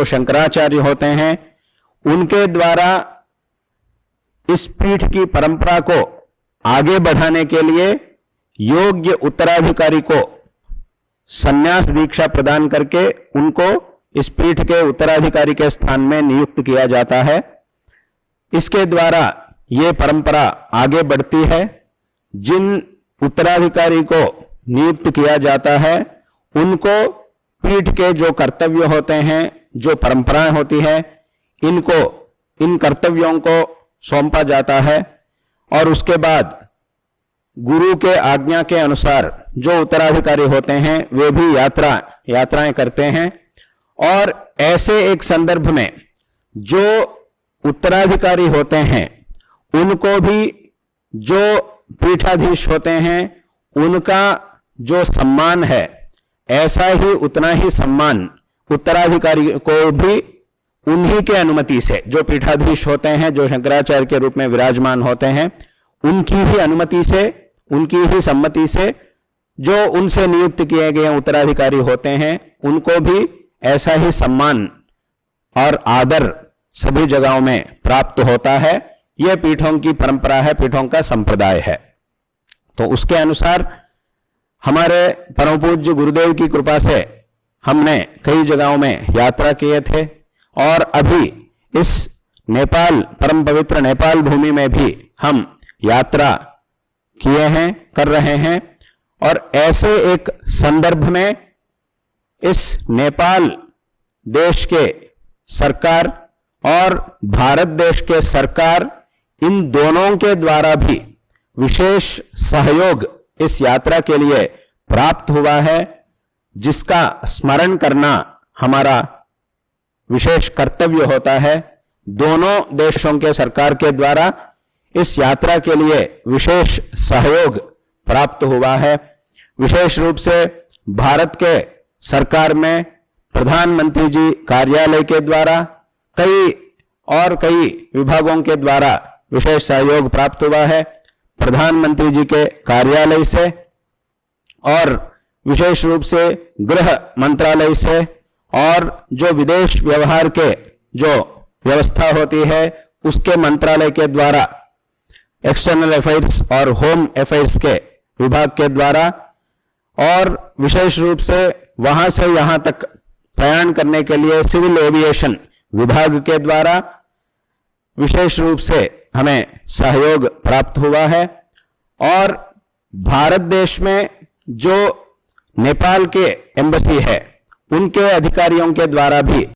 जो शंकराचार्य होते हैं उनके द्वारा इस पीठ की परंपरा को आगे बढ़ाने के लिए योग्य उत्तराधिकारी को संन्यास दीक्षा प्रदान करके उनको इस पीठ के उत्तराधिकारी के स्थान में नियुक्त किया जाता है। इसके द्वारा ये परंपरा आगे बढ़ती है। जिन उत्तराधिकारी को नियुक्त किया जाता है उनको पीठ के जो कर्तव्य होते हैं, जो परंपराएं होती है, इन कर्तव्यों को सौंपा जाता है और उसके बाद गुरु के आज्ञा के अनुसार जो उत्तराधिकारी होते हैं वे भी यात्राएं करते हैं। और ऐसे एक संदर्भ में जो उत्तराधिकारी होते हैं उनको भी जो पीठाधीश होते हैं उनका जो सम्मान है ऐसा ही उतना ही सम्मान उत्तराधिकारी को भी उन्हीं के अनुमति से, जो पीठाधीश होते हैं, जो शंकराचार्य के रूप में विराजमान होते हैं, उनकी ही अनुमति से, उनकी ही सम्मति से जो उनसे नियुक्त किए गए उत्तराधिकारी होते हैं उनको भी ऐसा ही सम्मान और आदर सभी जगहों में प्राप्त होता है। यह पीठों की परंपरा है, पीठों का संप्रदाय है। तो उसके अनुसार हमारे परम पूज्य गुरुदेव की कृपा से हमने कई जगहों में यात्रा किए थे और अभी इस नेपाल, परम पवित्र नेपाल भूमि में भी हम यात्रा किए हैं, कर रहे हैं। और ऐसे एक संदर्भ में इस नेपाल देश के सरकार और भारत देश के सरकार, इन दोनों के द्वारा भी विशेष सहयोग इस यात्रा के लिए प्राप्त हुआ है, जिसका स्मरण करना हमारा विशेष कर्तव्य होता है। दोनों देशों के सरकार के द्वारा इस यात्रा के लिए विशेष सहयोग प्राप्त हुआ है। विशेष रूप से भारत के सरकार में प्रधानमंत्री जी कार्यालय के द्वारा कई विभागों के द्वारा विशेष सहयोग प्राप्त हुआ है। प्रधानमंत्री जी के कार्यालय से और विशेष रूप से गृह मंत्रालय से और जो विदेश व्यवहार के जो व्यवस्था होती है उसके मंत्रालय के द्वारा, एक्सटर्नल अफेयर्स और होम अफेयर्स के विभाग के द्वारा, और विशेष रूप से वहां से यहां तक प्रयाण करने के लिए सिविल एविएशन विभाग के द्वारा विशेष रूप से हमें सहयोग प्राप्त हुआ है। और भारत देश में जो नेपाल के एम्बेसी है उनके अधिकारियों के द्वारा भी